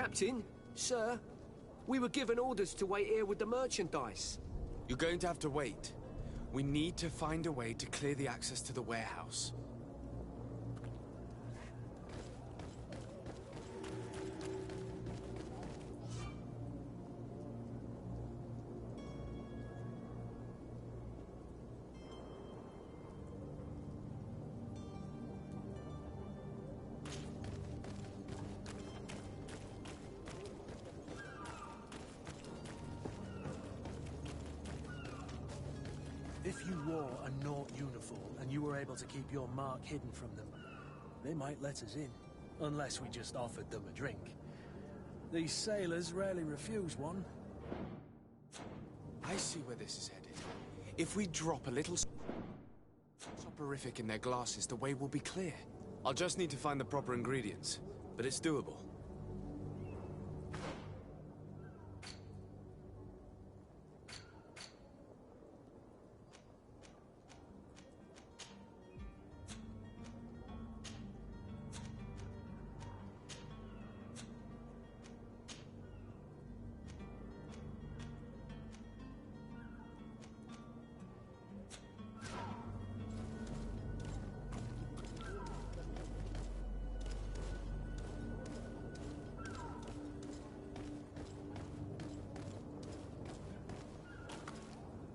Captain, sir, we were given orders to wait here with the merchandise. You're going to have to wait. We need to find a way to clear the access to the warehouse. If you wore a Naut uniform and you were able to keep your mark hidden from them, they might let us in, unless we just offered them a drink. These sailors rarely refuse one. I see where this is headed. If we drop a little soporific in their glasses, the way will be clear. I'll just need to find the proper ingredients, but it's doable.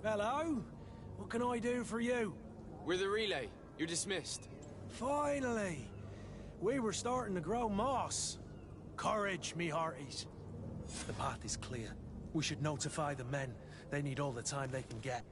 Hello? What can I do for you? We're the relay. You're dismissed. Finally! We were starting to grow moss. Courage, me hearties. The path is clear. We should notify the men. They need all the time they can get.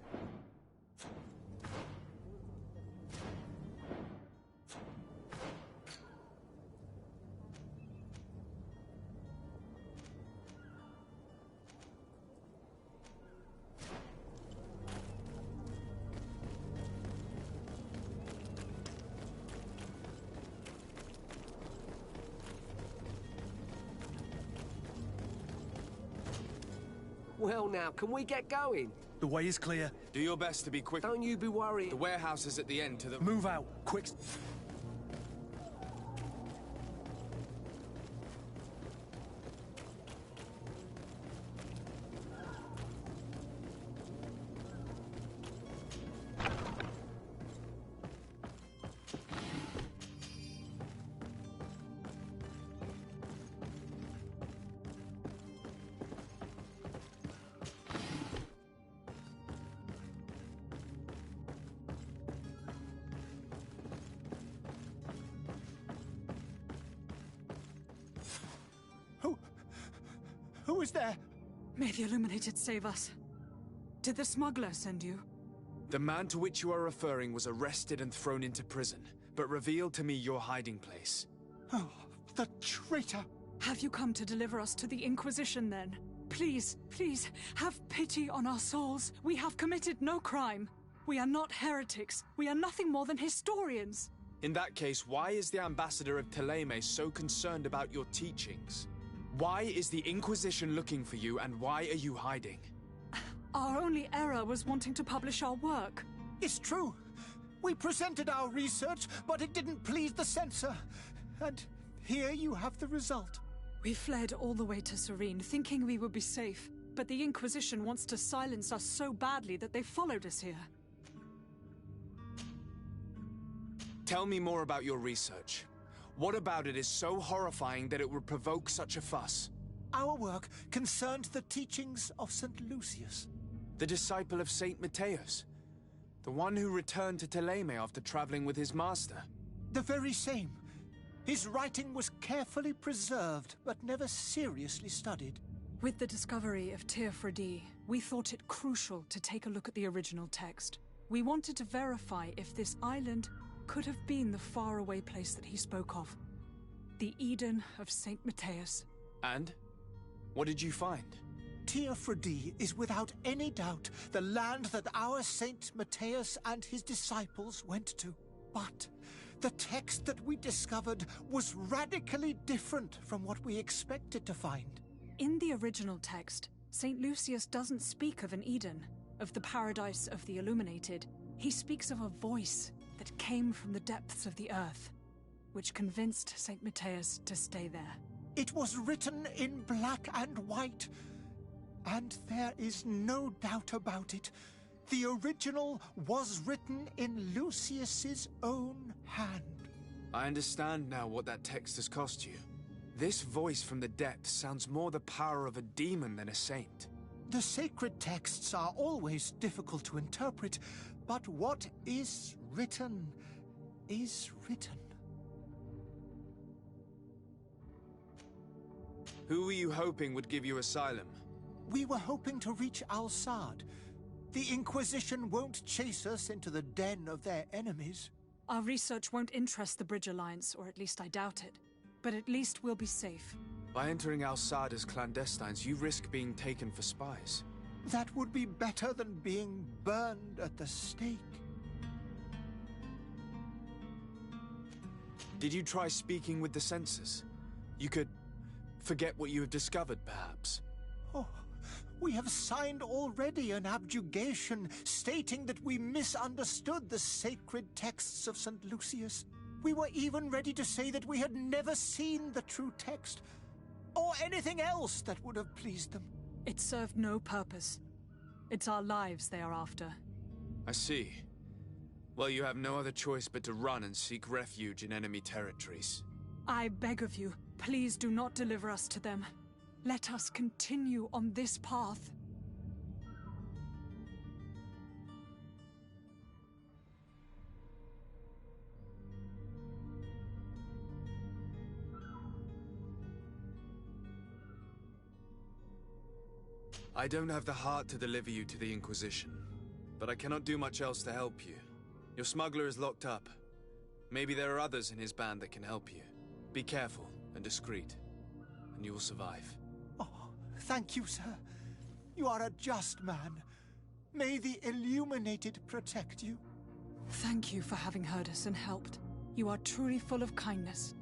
Well now, can we get going? The way is clear. Do your best to be quick. Don't you be worried. The warehouse is at the end to the... Move out, quick. Who is there? May the Illuminated save us. Did the smuggler send you? The man to which you are referring was arrested and thrown into prison, but revealed to me your hiding place. Oh, the traitor! Have you come to deliver us to the Inquisition, then? Please, please, have pity on our souls. We have committed no crime. We are not heretics. We are nothing more than historians. In that case, why is the ambassador of Thélème so concerned about your teachings? Why is the Inquisition looking for you, and why are you hiding? Our only error was wanting to publish our work. It's true. We presented our research, but it didn't please the censor. And here you have the result. We fled all the way to Serene, thinking we would be safe. But the Inquisition wants to silence us so badly that they followed us here. Tell me more about your research. What about it is so horrifying that it would provoke such a fuss? Our work concerned the teachings of St. Lucius. The disciple of Saint Matthias. The one who returned to Thélème after traveling with his master. The very same. His writing was carefully preserved, but never seriously studied. With the discovery of Teofredi, we thought it crucial to take a look at the original text. We wanted to verify if this island could have been the faraway place that he spoke of. The Eden of Saint Matthias. And? What did you find? Teofredi is without any doubt the land that our Saint Matthias and his disciples went to. But the text that we discovered was radically different from what we expected to find. In the original text, Saint Lucius doesn't speak of an Eden, of the paradise of the Illuminated. He speaks of a voice that came from the depths of the earth, which convinced Saint Matthias to stay there. It was written in black and white. And there is no doubt about it. The original was written in Lucius's own hand. I understand now what that text has cost you. This voice from the depths sounds more the power of a demon than a saint. The sacred texts are always difficult to interpret, but what is written is written. Who were you hoping would give you asylum? We were hoping to reach Al-Sad. The Inquisition won't chase us into the den of their enemies. Our research won't interest the Bridge Alliance, or at least I doubt it. But at least we'll be safe. By entering Al-Sad as clandestines, you risk being taken for spies. That would be better than being burned at the stake. Did you try speaking with the censors? You could forget what you have discovered, perhaps. Oh, we have signed already an abjugation stating that we misunderstood the sacred texts of St. Lucius. We were even ready to say that we had never seen the true text, or anything else that would have pleased them. It served no purpose. It's our lives they are after. I see. Well, you have no other choice but to run and seek refuge in enemy territories. I beg of you, please do not deliver us to them. Let us continue on this path. I don't have the heart to deliver you to the Inquisition, but I cannot do much else to help you. Your smuggler is locked up. Maybe there are others in his band that can help you. Be careful and discreet, and you will survive. Oh, thank you, sir. You are a just man. May the Illuminated protect you. Thank you for having heard us and helped. You are truly full of kindness.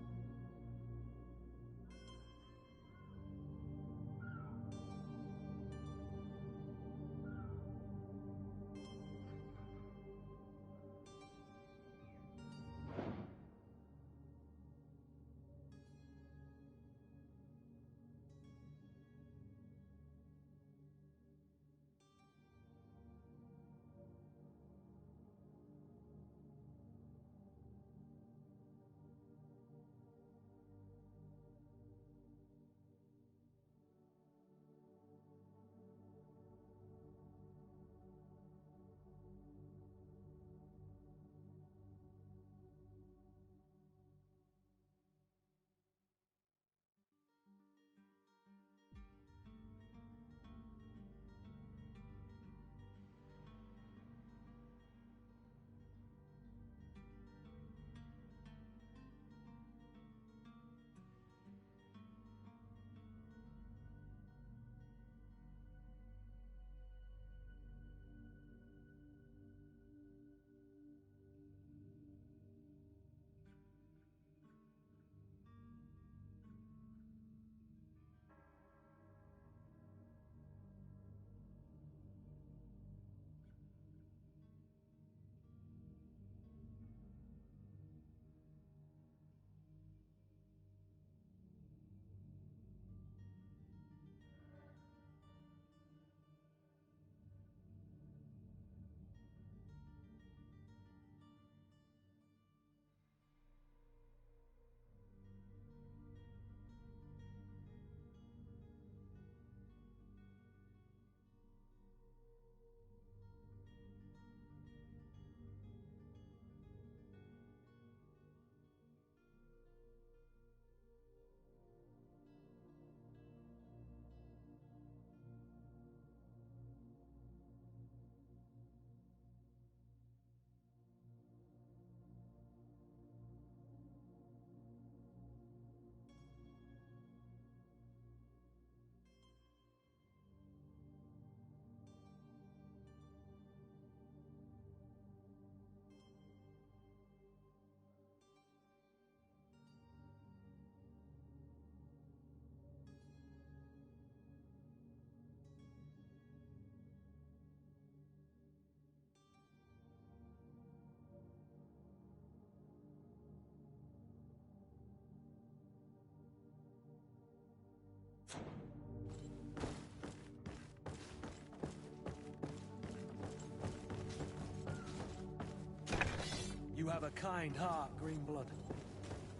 have a kind heart, Greenblood.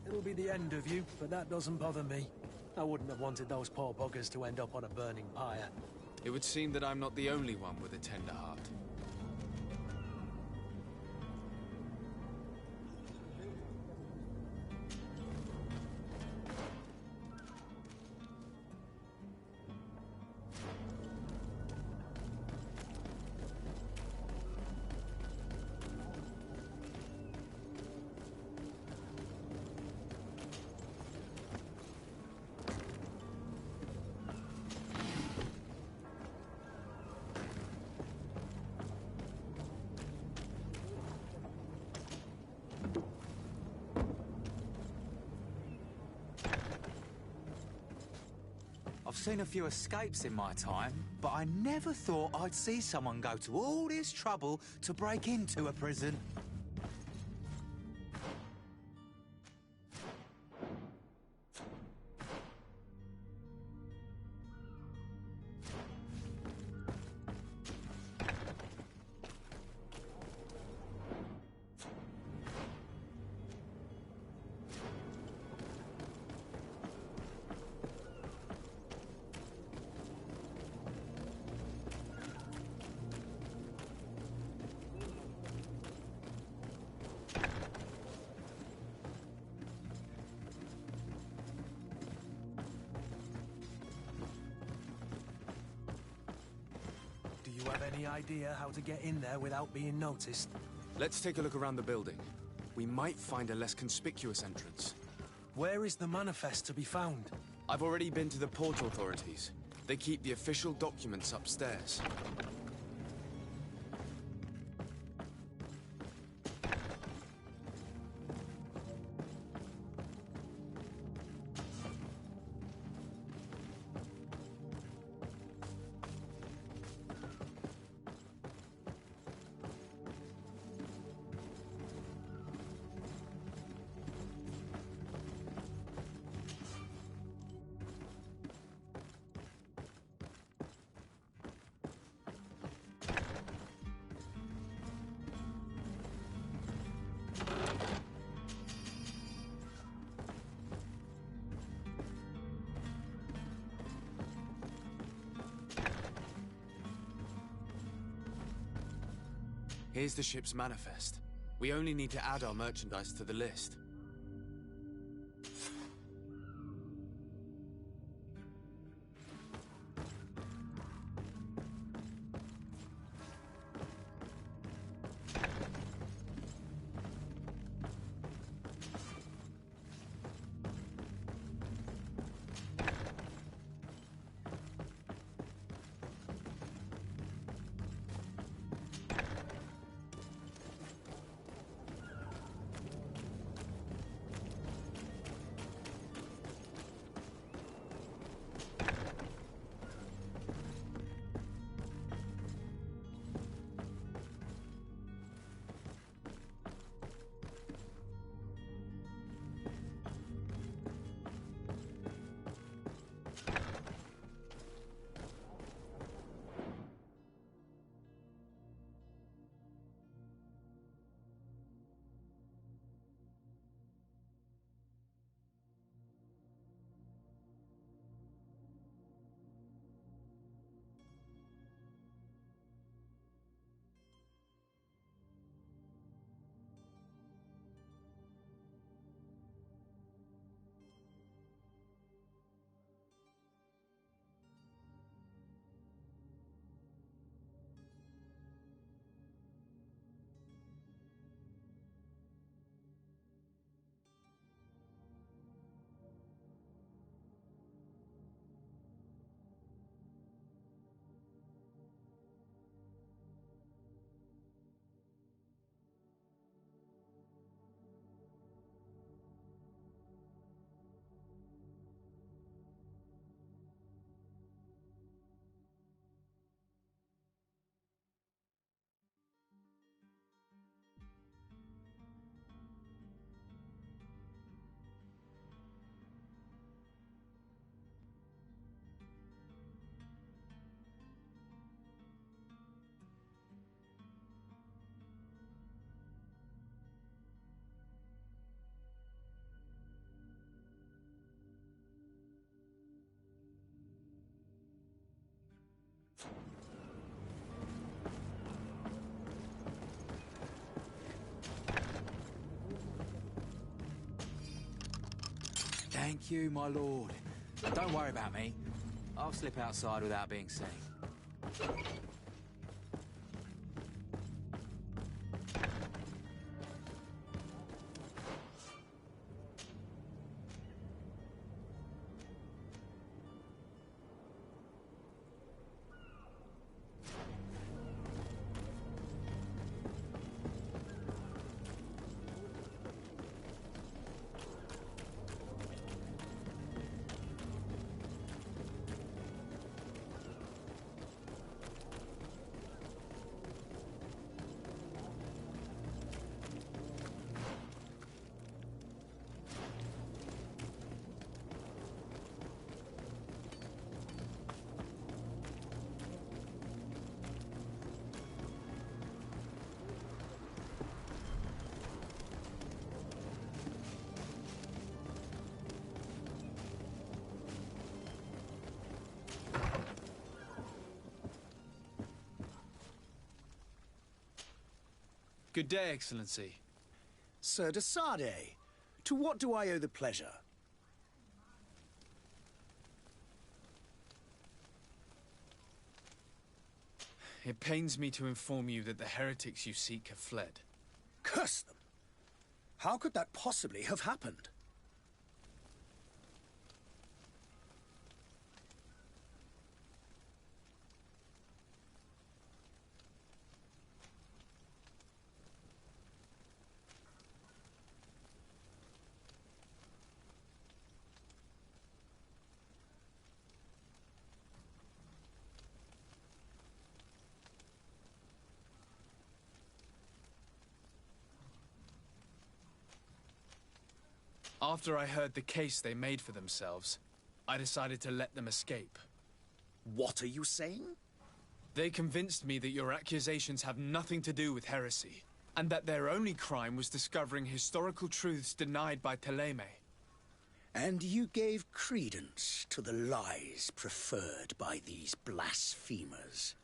It'll be the end of you, but that doesn't bother me. I wouldn't have wanted those poor buggers to end up on a burning pyre. It would seem that I'm not the only one with a tender heart. I've seen a few escapes in my time, but I never thought I'd see someone go to all this trouble to break into a prison. Do you have any idea how to get in there without being noticed? Let's take a look around the building. We might find a less conspicuous entrance. Where is the manifest to be found? I've already been to the port authorities. They keep the official documents upstairs. Here's the ship's manifest. We only need to add our merchandise to the list. Thank you, my lord. Don't worry about me. I'll slip outside without being seen. Good day, Excellency. Sir de Sardet, to what do I owe the pleasure? It pains me to inform you that the heretics you seek have fled. Curse them! How could that possibly have happened? After I heard the case they made for themselves, I decided to let them escape. What are you saying? They convinced me that your accusations have nothing to do with heresy, and that their only crime was discovering historical truths denied by Thélème. And you gave credence to the lies preferred by these blasphemers.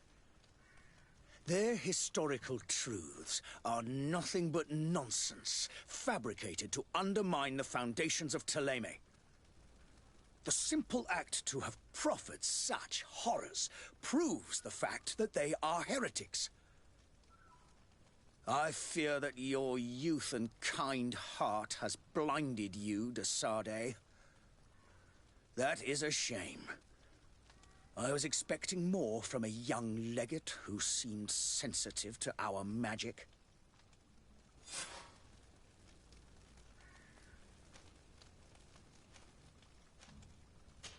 Their historical truths are nothing but nonsense, fabricated to undermine the foundations of Thélème. The simple act to have proffered such horrors proves the fact that they are heretics. I fear that your youth and kind heart has blinded you, de Sardet. That is a shame. I was expecting more from a young legate who seemed sensitive to our magic.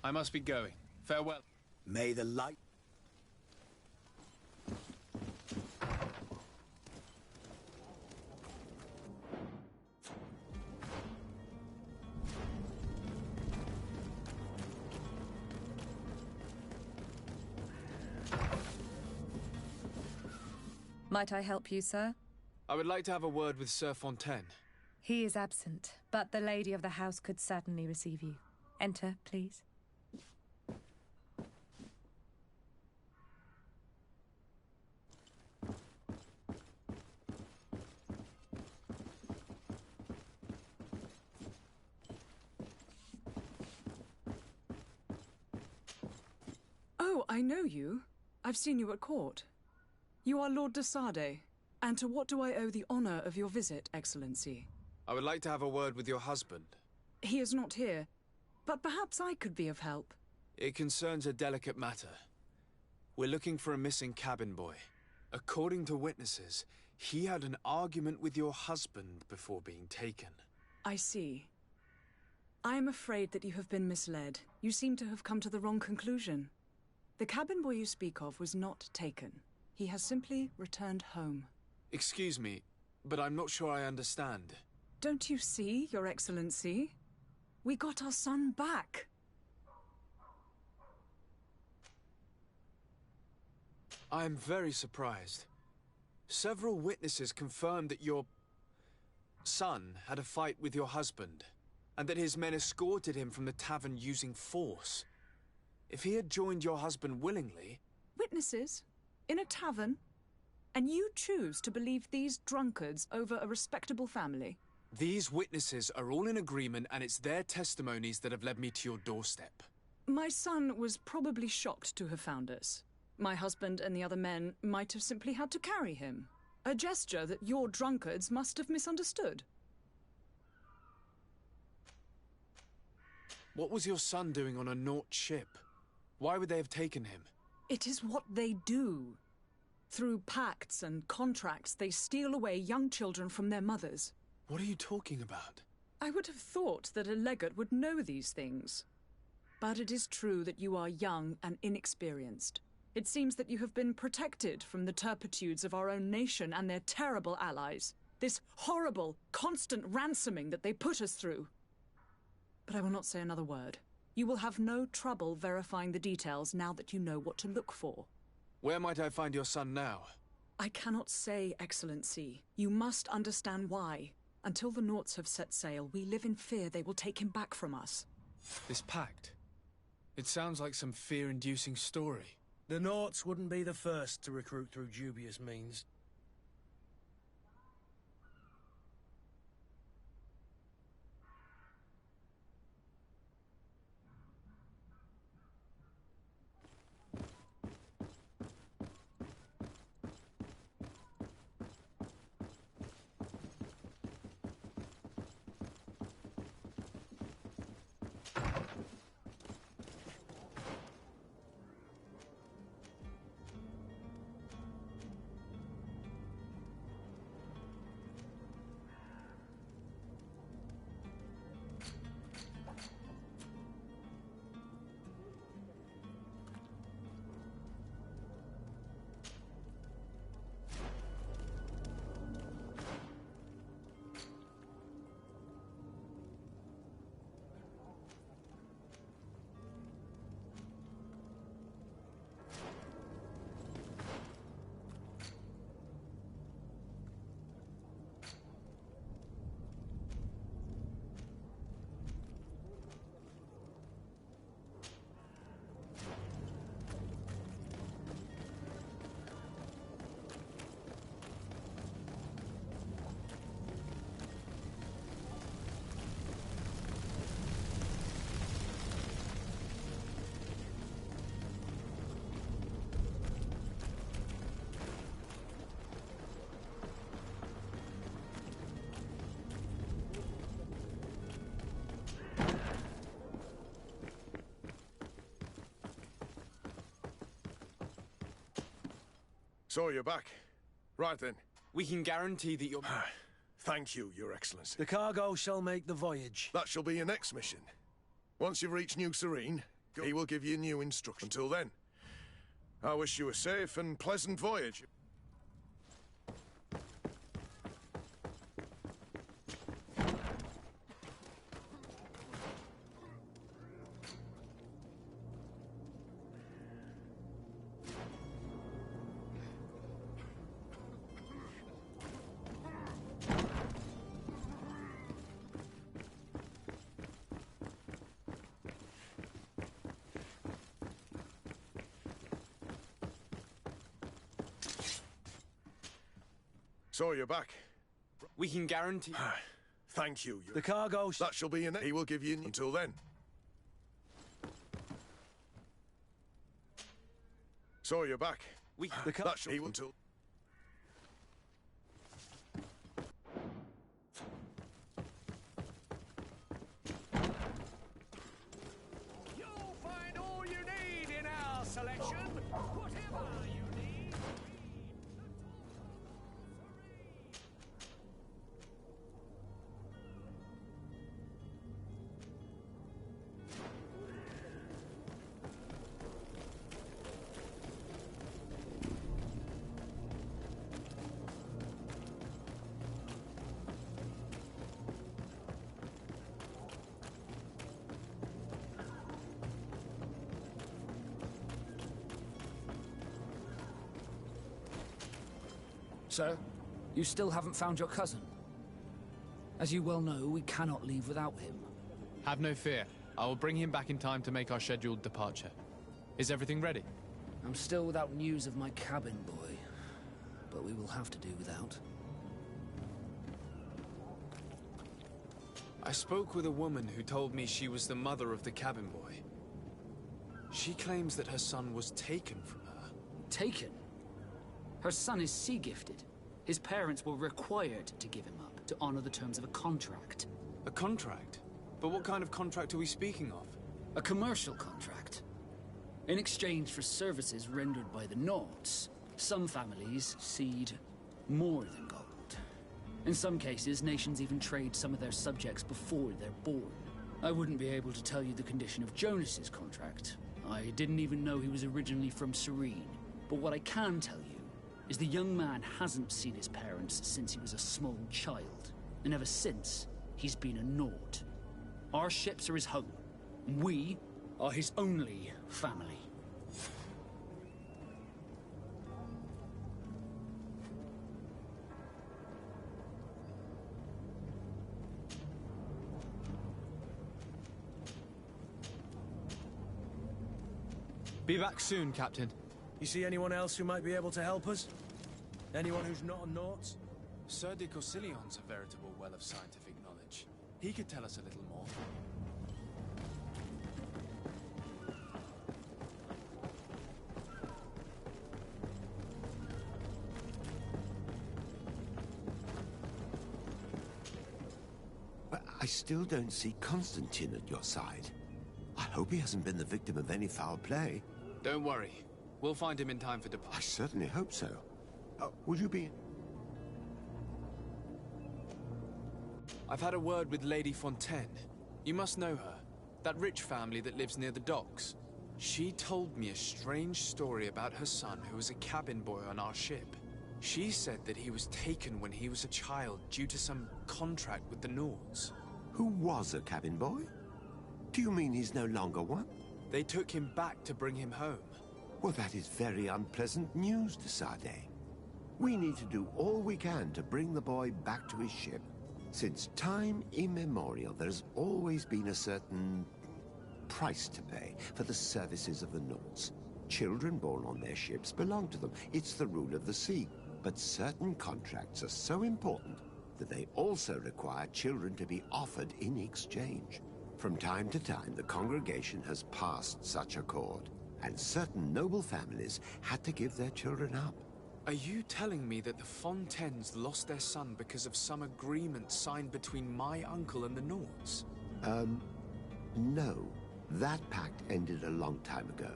I must be going. Farewell. May the light... Might I help you, sir? I would like to have a word with Sir Fontaine. He is absent, but the lady of the house could certainly receive you. Enter, please. Oh, I know you. I've seen you at court. You are Lord de Sardet. And to what do I owe the honor of your visit, Excellency? I would like to have a word with your husband. He is not here, but perhaps I could be of help. It concerns a delicate matter. We're looking for a missing cabin boy. According to witnesses, he had an argument with your husband before being taken. I see. I am afraid that you have been misled. You seem to have come to the wrong conclusion. The cabin boy you speak of was not taken. He has simply returned home. Excuse me, but I'm not sure I understand. Don't you see, Your Excellency? We got our son back. I am very surprised. Several witnesses confirmed that your son had a fight with your husband, and that his men escorted him from the tavern using force. If he had joined your husband willingly... Witnesses? In a tavern? And you choose to believe these drunkards over a respectable family? These witnesses are all in agreement, and it's their testimonies that have led me to your doorstep. My son was probably shocked to have found us. My husband and the other men might have simply had to carry him. A gesture that your drunkards must have misunderstood. What was your son doing on a Naut ship? Why would they have taken him? It is what they do. Through pacts and contracts, they steal away young children from their mothers. What are you talking about? I would have thought that a legate would know these things. But it is true that you are young and inexperienced. It seems that you have been protected from the turpitudes of our own nation and their terrible allies. This horrible, constant ransoming that they put us through. But I will not say another word. You will have no trouble verifying the details now that you know what to look for. Where might I find your son now? I cannot say, Excellency. You must understand why. Until the Nauts have set sail, we live in fear they will take him back from us. This pact? It sounds like some fear-inducing story. The Nauts wouldn't be the first to recruit through dubious means. So you're back. Right then. We can guarantee that you're... Thank you, Your Excellency. The cargo shall make the voyage. That shall be your next mission. Once you've reached New Serene, he will give you new instructions. Until then, I wish you a safe and pleasant voyage. So you're back. We can guarantee... Thank you. The cargo... That shall be your next... He will give you... Until then. So you're back. We... That shall... He will... Until... You'll find all you need in our selection. Whatever you need. Sir, you still haven't found your cousin. As you well know, we cannot leave without him. Have no fear. I will bring him back in time to make our scheduled departure. Is everything ready? I'm still without news of my cabin boy, but we will have to do without. I spoke with a woman who told me she was the mother of the cabin boy. She claims that her son was taken from her. Taken? Her son is sea-gifted. His parents were required to give him up to honor the terms of a contract. A contract? But what kind of contract are we speaking of? A commercial contract. In exchange for services rendered by the Nords, some families cede more than gold. In some cases, nations even trade some of their subjects before they're born. I wouldn't be able to tell you the condition of Jonas's contract. I didn't even know he was originally from Serene. But what I can tell you is the young man hasn't seen his parents since he was a small child. And ever since, he's been a Nord. Our ships are his home. We are his only family. Be back soon, Captain. You see anyone else who might be able to help us? Anyone who's not a Naut? Sir de Corsillion's a veritable well of scientific knowledge. He could tell us a little more. But I still don't see Constantine at your side. I hope he hasn't been the victim of any foul play. Don't worry. We'll find him in time for I departure. certainly hope so. Would you be... I've had a word with Lady Fontaine. You must know her. That rich family that lives near the docks. She told me a strange story about her son who was a cabin boy on our ship. She said that he was taken when he was a child due to some contract with the Nords. Who was a cabin boy? Do you mean he's no longer one? They took him back to bring him home. Well, that is very unpleasant news, de Sade. We need to do all we can to bring the boy back to his ship. Since time immemorial, there's always been a certain price to pay for the services of the Nords. Children born on their ships belong to them. It's the rule of the sea. But certain contracts are so important that they also require children to be offered in exchange. From time to time, the congregation has passed such accord, and certain noble families had to give their children up. Are you telling me that the Fontaines lost their son because of some agreement signed between my uncle and the Nords? No. That pact ended a long time ago.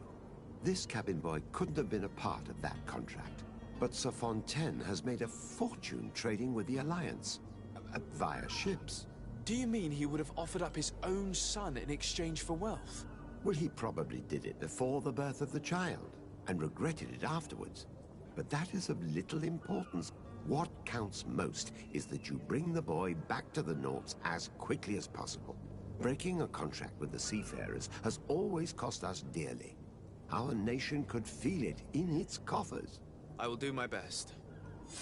This cabin boy couldn't have been a part of that contract. But Sir Fontaine has made a fortune trading with the Alliance, via ships. Do you mean he would have offered up his own son in exchange for wealth? Well, he probably did it before the birth of the child, and regretted it afterwards. But that is of little importance. What counts most is that you bring the boy back to the Nords as quickly as possible. Breaking a contract with the seafarers has always cost us dearly. Our nation could feel it in its coffers. I will do my best.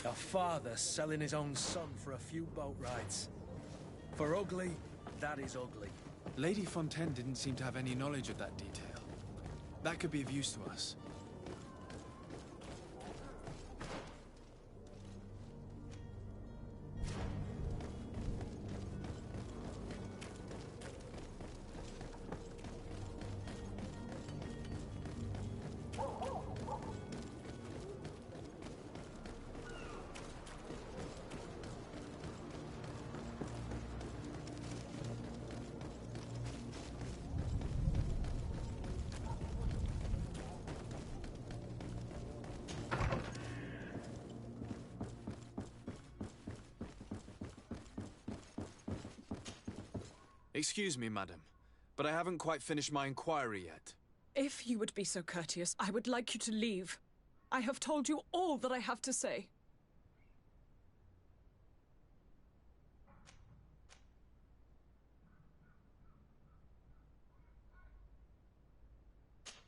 A father selling his own son for a few boat rides. For ugly, that is ugly. Lady Fontaine didn't seem to have any knowledge of that detail. That could be of use to us. Excuse me, madam, but I haven't quite finished my inquiry yet. If you would be so courteous, I would like you to leave. I have told you all that I have to say.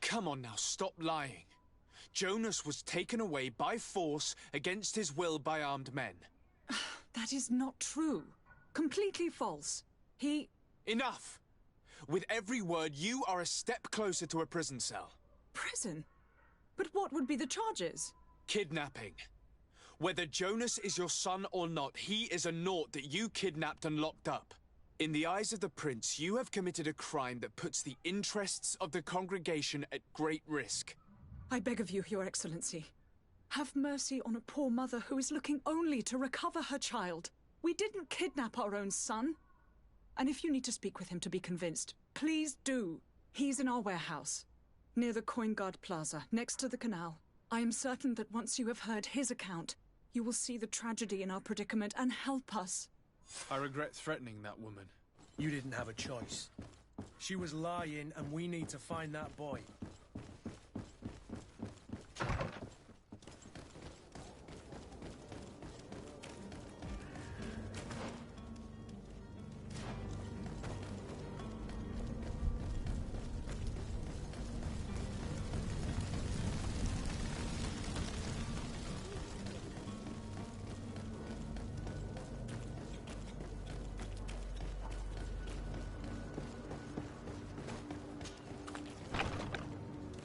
Come on now, stop lying. Jonas was taken away by force against his will by armed men. That is not true. Completely false. He... Enough! With every word, you are a step closer to a prison cell. Prison? But what would be the charges? Kidnapping. Whether Jonas is your son or not, he is a Naut that you kidnapped and locked up. In the eyes of the Prince, you have committed a crime that puts the interests of the congregation at great risk. I beg of you, Your Excellency. Have mercy on a poor mother who is looking only to recover her child. We didn't kidnap our own son. And if you need to speak with him to be convinced, please do. He's in our warehouse, near the Coin Guard Plaza, next to the canal. I am certain that once you have heard his account, you will see the tragedy in our predicament and help us. I regret threatening that woman. You didn't have a choice. She was lying, and we need to find that boy.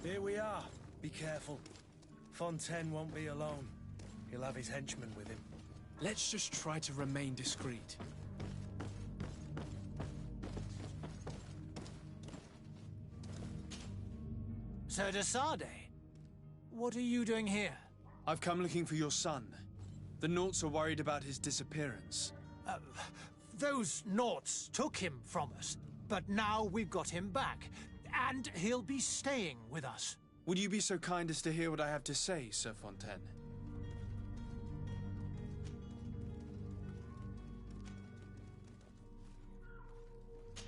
Here we are. Be careful. Fontaine won't be alone. He'll have his henchmen with him. Let's just try to remain discreet. Sir de Sade, what are you doing here? I've come looking for your son. The Naughts are worried about his disappearance. Those Naughts took him from us, but now we've got him back, and he'll be staying with us. Would you be so kind as to hear what I have to say, Sir Fontaine?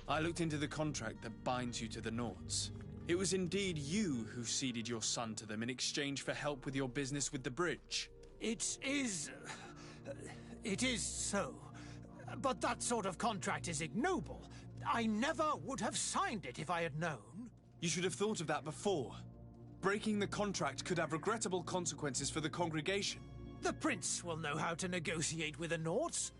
I looked into the contract that binds you to the Naughts. It was indeed you who ceded your son to them in exchange for help with your business with the bridge. It is so. But that sort of contract is ignoble. I never would have signed it if I had known. You should have thought of that before. Breaking the contract could have regrettable consequences for the congregation. The Prince will know how to negotiate with the Naughts.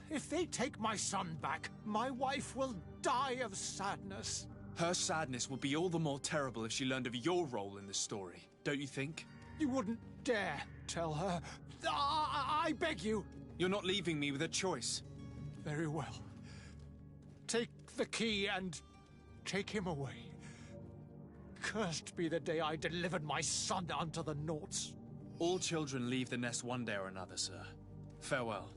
If they take my son back, my wife will die of sadness. Her sadness would be all the more terrible if she learned of your role in the story, don't you think? You wouldn't dare tell her. I beg you. You're not leaving me with a choice. Very well. Take the key and take him away. Cursed be the day I delivered my son unto the Naughts. All children leave the nest one day or another, sir. Farewell.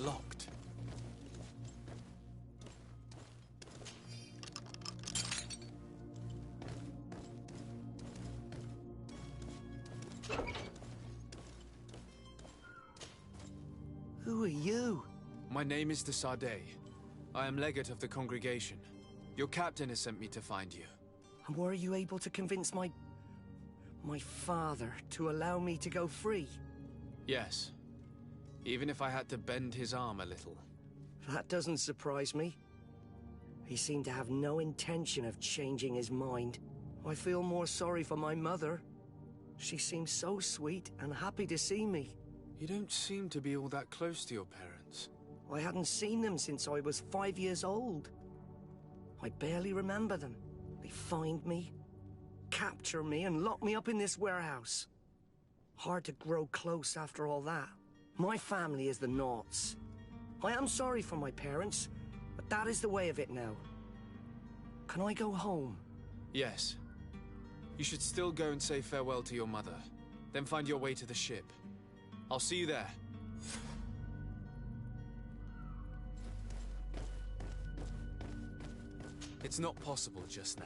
Locked. Who are you? My name is de Sade. I am legate of the congregation. Your captain has sent me to find you. And were you able to convince my father to allow me to go free? Yes. Even if I had to bend his arm a little. That doesn't surprise me. He seemed to have no intention of changing his mind. I feel more sorry for my mother. She seemed so sweet and happy to see me. You don't seem to be all that close to your parents. I hadn't seen them since I was 5 years old. I barely remember them. They find me, capture me, and lock me up in this warehouse. Hard to grow close after all that. My family is the Naughts. I am sorry for my parents, but that is the way of it now. Can I go home? Yes. You should still go and say farewell to your mother. Then find your way to the ship. I'll see you there. It's not possible just now.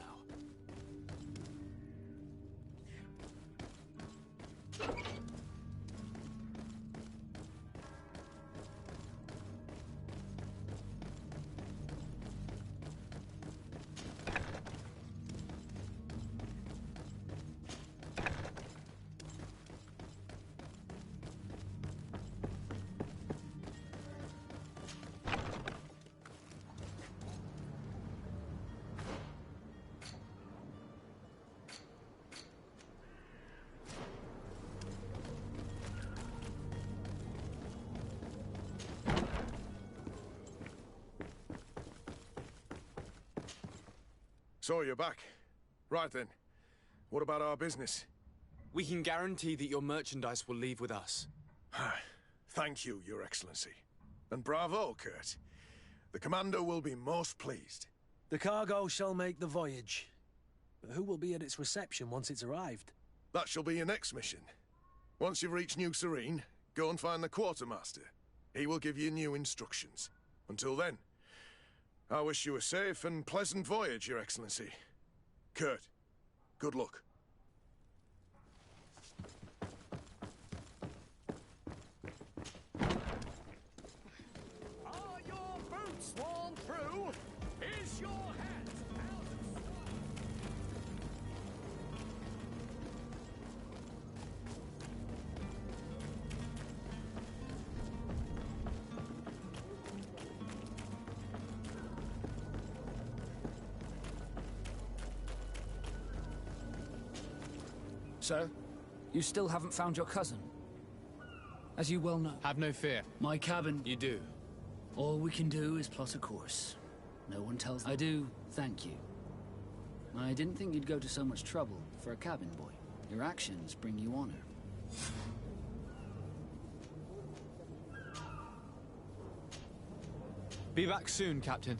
So you're back. Right then. What about our business? We can guarantee that your merchandise will leave with us. Thank you, Your Excellency. And bravo, Kurt. The Commander will be most pleased. The cargo shall make the voyage. But who will be at its reception once it's arrived? That shall be your next mission. Once you've reached New Serene, go and find the Quartermaster. He will give you new instructions. Until then, I wish you a safe and pleasant voyage, Your Excellency. Kurt, good luck. Are your boots worn through? Is your hat out of swat? Sir, you still haven't found your cousin. As you well know. Have no fear. My cabin... You do. All we can do is plot a course. No one tells... I do thank you. I didn't think you'd go to so much trouble for a cabin boy. Your actions bring you honor. Be back soon, Captain.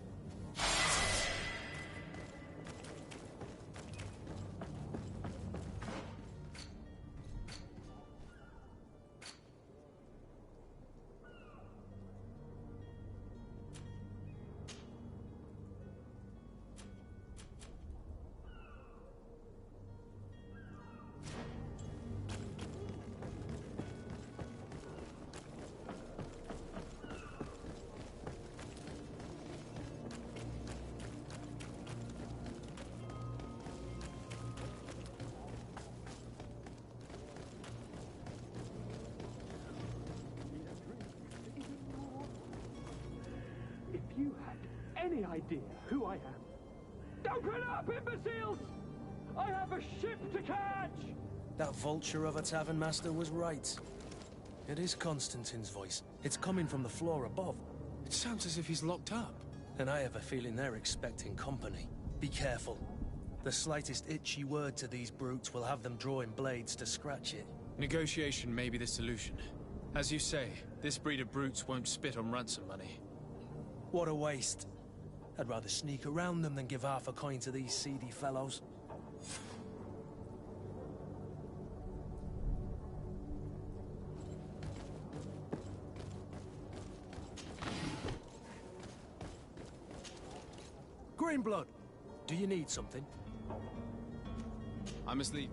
If you had any idea who I am... Open up, imbeciles! I have a ship to catch! That vulture of a tavern master was right. It is Constantine's voice. It's coming from the floor above. It sounds as if he's locked up. And I have a feeling they're expecting company. Be careful. The slightest itchy word to these brutes will have them drawing blades to scratch it. Negotiation may be the solution. As you say, this breed of brutes won't spit on ransom money. What a waste. I'd rather sneak around them than give half a coin to these seedy fellows. Greenblood, do you need something? I must leave.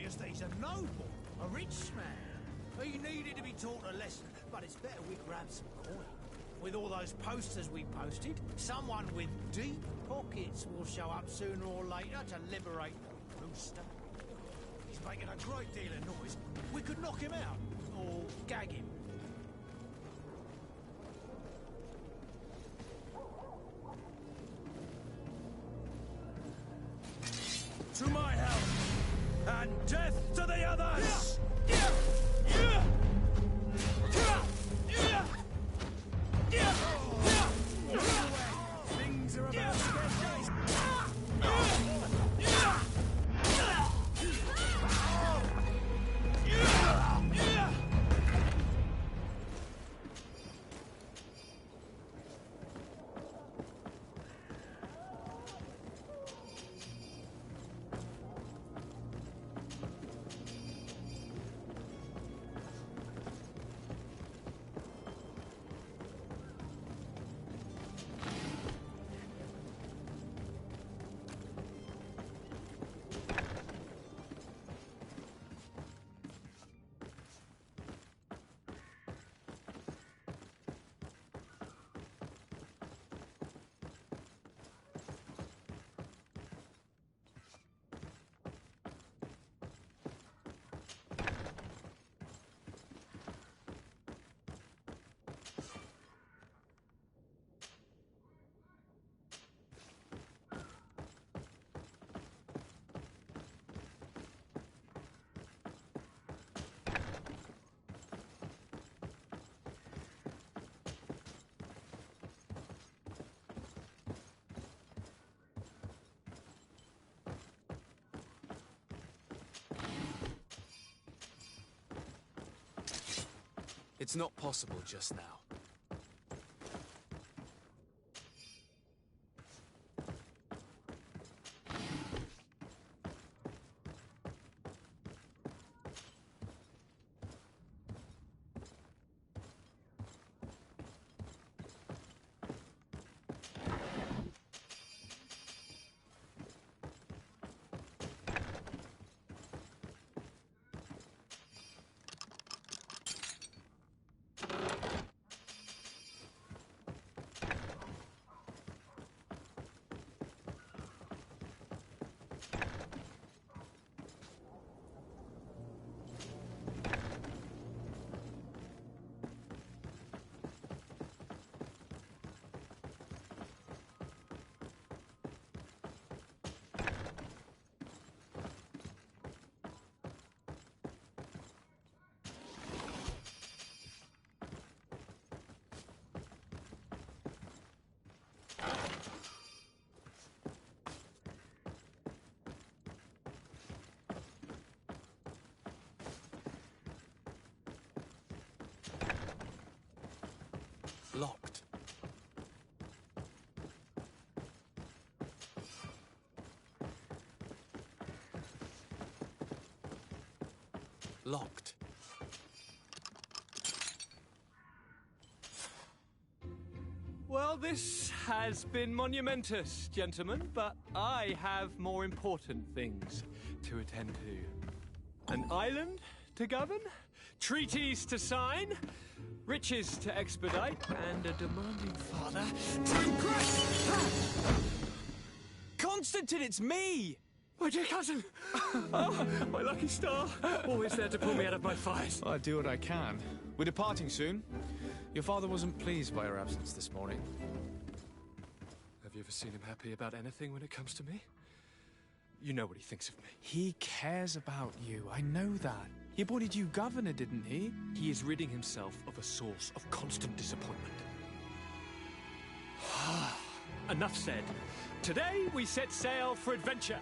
just he's a noble, a rich man. He needed to be taught a lesson, but it's better we grab some coin. With all those posters we posted, someone with deep pockets will show up sooner or later to liberate the rooster. He's making a great deal of noise. We could knock him out, or gag him. To my help, and death to the others! Things are about to get It's not possible just now. Locked. Locked. Well, this has been monumentous, gentlemen, but I have more important things to attend to. An island to govern, treaties to sign, riches to expedite, and a demanding father to impress. Constantine, it's me! My dear cousin! Oh, my lucky star! Always there to pull me out of my fires. I do what I can. We're departing soon. Your father wasn't pleased by your absence this morning. Have you ever seen him happy about anything when it comes to me? You know what he thinks of me. He cares about you, I know that. He appointed you governor, didn't he? He is ridding himself of a source of constant disappointment. Enough said. Today we set sail for adventure.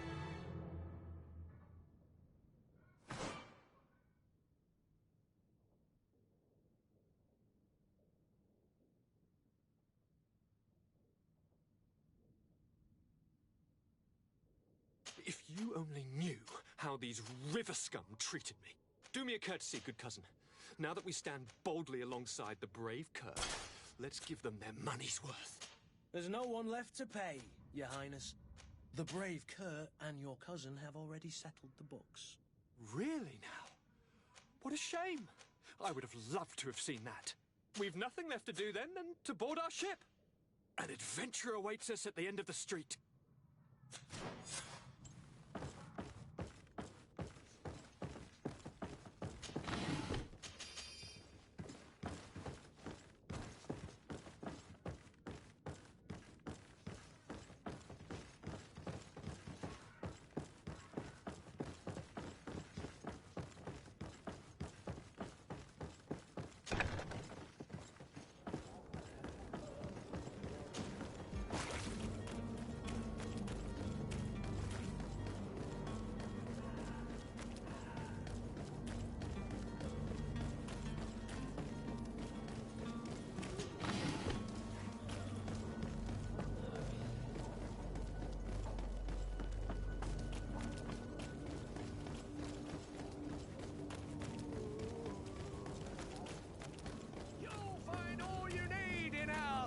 If you only knew how these river scum treated me. Do me a courtesy, good cousin. Now that we stand boldly alongside the brave Kerr, let's give them their money's worth. There's no one left to pay, Your Highness. The brave Kerr and your cousin have already settled the books. Really now? What a shame. I would have loved to have seen that. We've nothing left to do then than to board our ship. An adventure awaits us at the end of the street.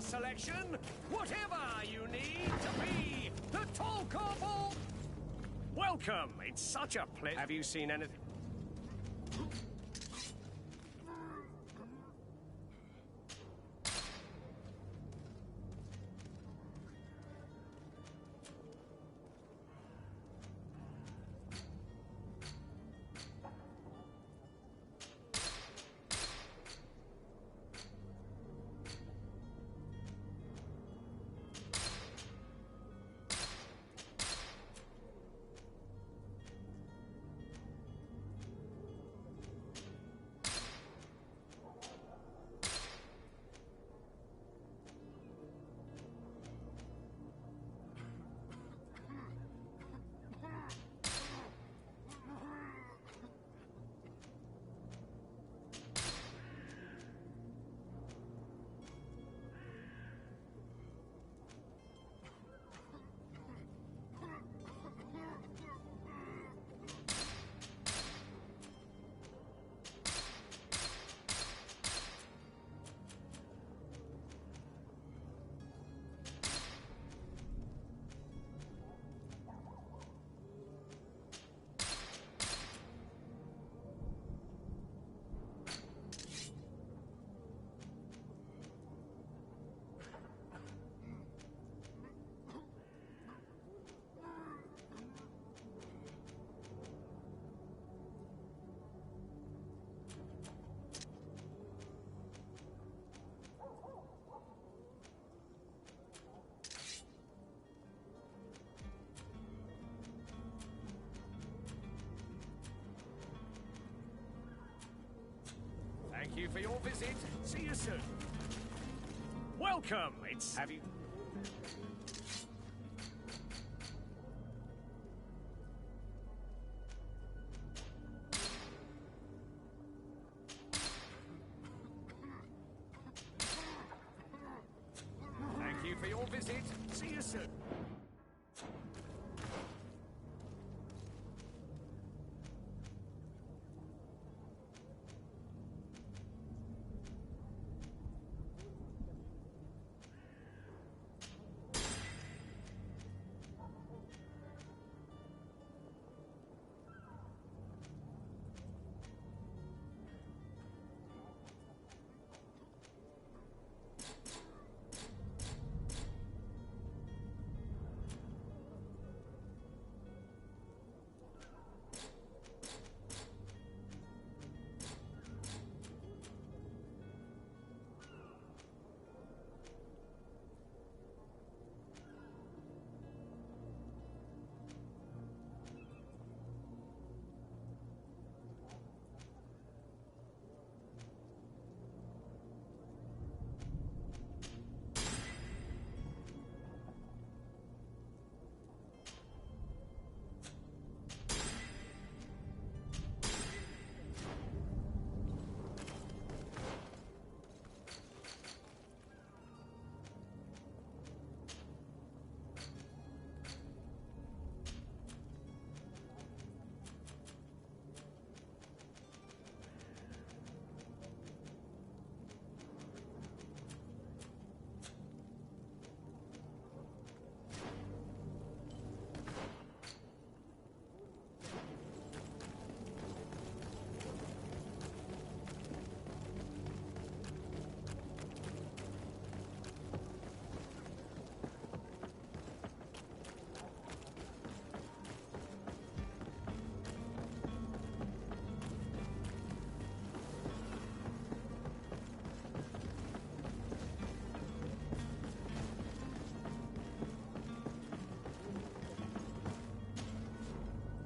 Selection, whatever you need to be the talk of all. Welcome. It's such a pleasure. Have you seen anything? Thank you for your visit. See you soon. Welcome. It's... Have you... Thank you for your visit. See you soon.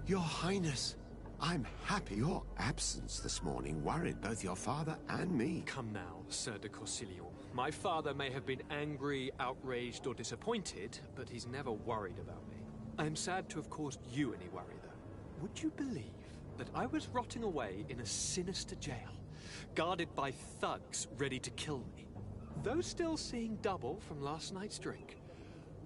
Your Highness, I'm happy your absence this morning worried both your father and me. Come now, Sir de Corsilion. My father may have been angry, outraged, or disappointed, but he's never worried about me. I am sad to have caused you any worry, though. Would you believe that I was rotting away in a sinister jail, guarded by thugs ready to kill me? Though still seeing double from last night's drink,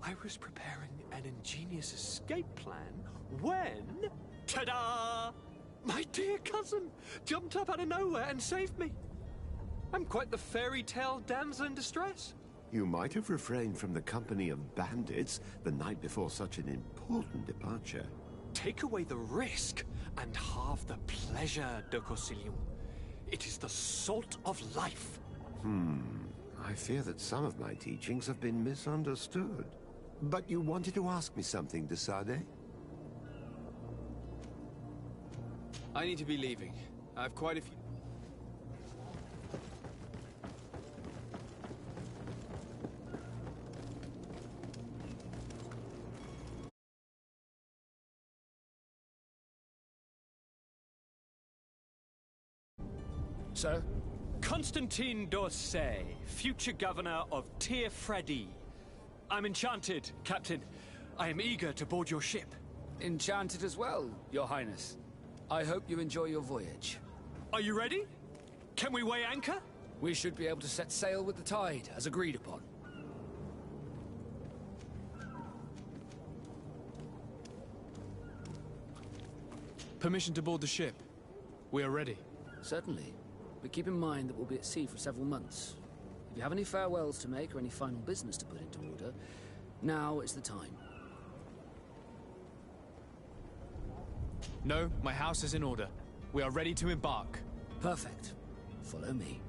I was preparing an ingenious escape plan when... ta-da! My dear cousin jumped up out of nowhere and saved me. I'm quite the fairy tale damsel in distress. You might have refrained from the company of bandits the night before such an important departure. Take away the risk and halve the pleasure, de Corsilion. It is the salt of life. I fear that some of my teachings have been misunderstood. But you wanted to ask me something, de Sade? I need to be leaving. I have quite a few... Sir? Constantine d'Orsay, future governor of Tir Freddy. I'm enchanted, Captain. I am eager to board your ship. Enchanted as well, Your Highness. I hope you enjoy your voyage. Are you ready? Can we weigh anchor? We should be able to set sail with the tide, as agreed upon. Permission to board the ship. We are ready. Certainly. But keep in mind that we'll be at sea for several months. If you have any farewells to make or any final business to put into order, now is the time. No, my house is in order. We are ready to embark. Perfect. Follow me.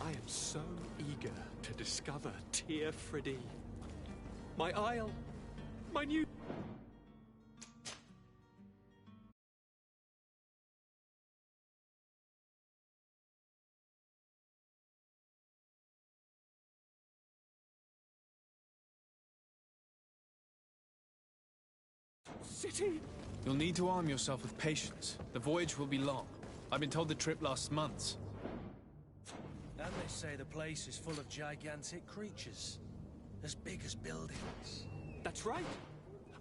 I am so eager to discover Tir Freddy. My isle. My new... city. You'll need to arm yourself with patience. The voyage will be long. I've been told the trip lasts months. And they say the place is full of gigantic creatures. As big as buildings. That's right.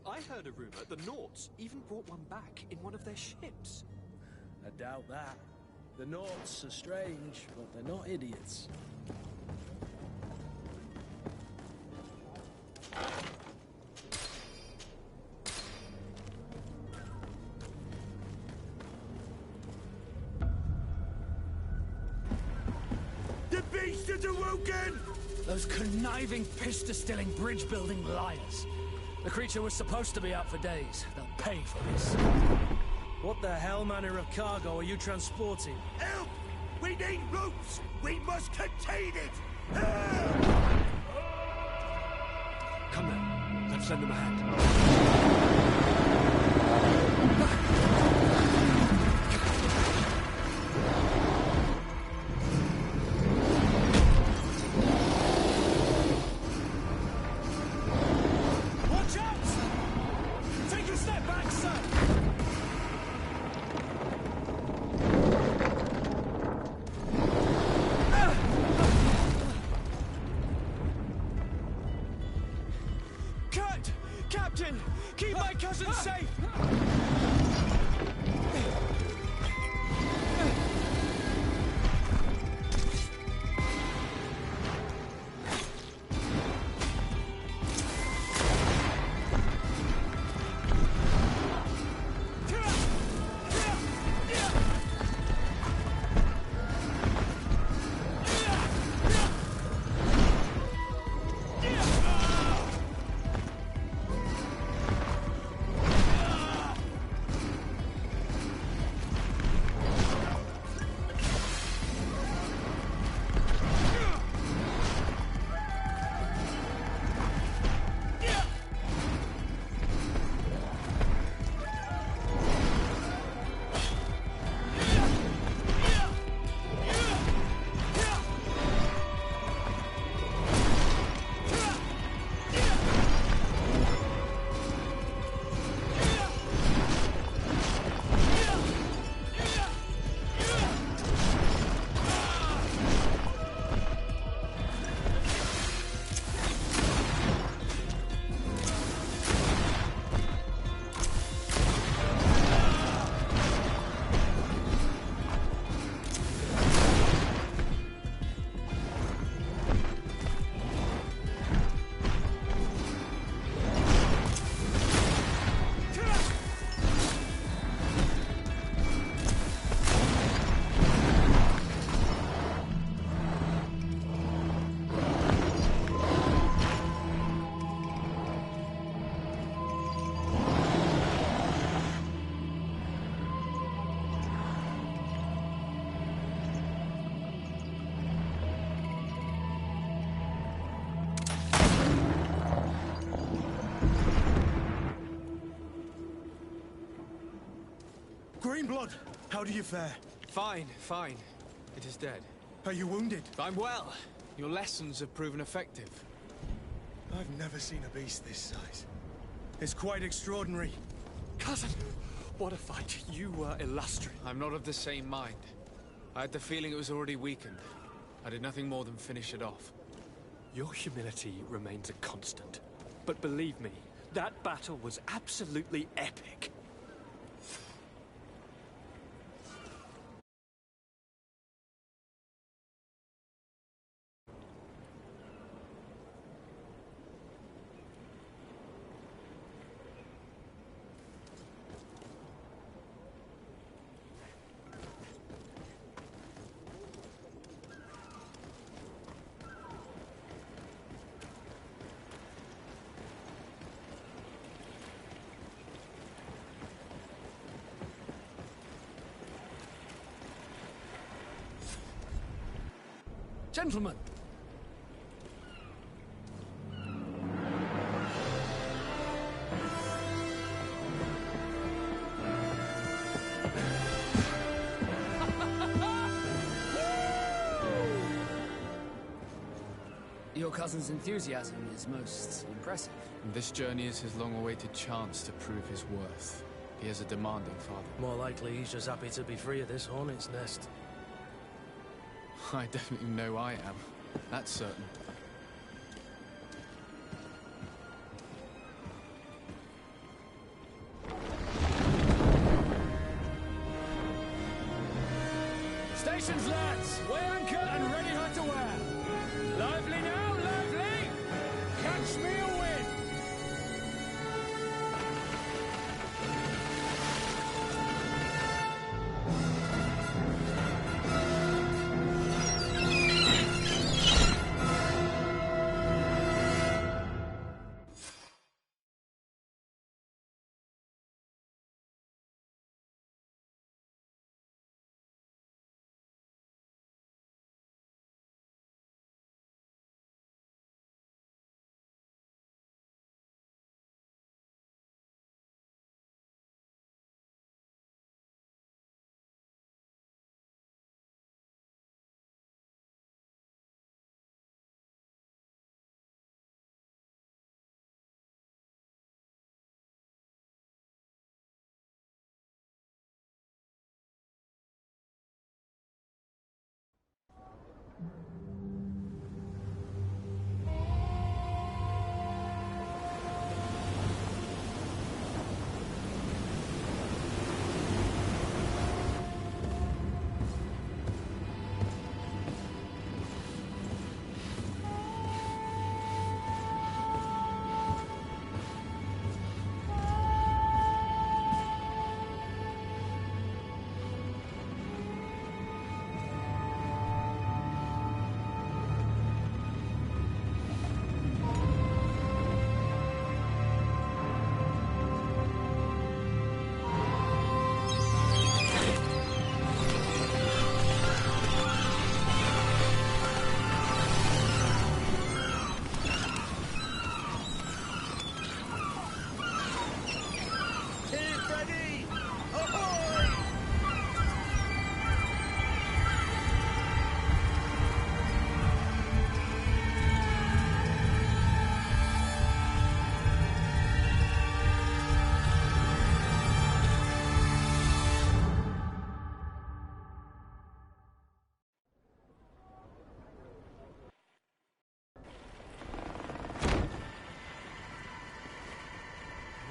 I heard a rumor the Nauts even brought one back in one of their ships. I doubt that. The Nauts are strange, but they're not idiots. Those conniving, piss-distilling, bridge-building liars. The creature was supposed to be out for days. They'll pay for this. What the hell manner of cargo are you transporting? Help! We need ropes! We must contain it! Come now, let's lend them a hand. Captain! Keep my cousin safe! Greenblood, how do you fare? Fine, fine. It is dead. Are you wounded? I'm well. Your lessons have proven effective. I've never seen a beast this size. It's quite extraordinary. Cousin, what a fight. You were illustrious. I'm not of the same mind. I had the feeling it was already weakened. I did nothing more than finish it off. Your humility remains a constant. But believe me, that battle was absolutely epic. Gentlemen! Your cousin's enthusiasm is most impressive. And this journey is his long-awaited chance to prove his worth. He has a demanding father. More likely he's just happy to be free of this hornet's nest. I definitely know I am. That's certain. Stations, lads! Weigh anchor and ready hot to wear. Lively now, lively! Catch me a wind!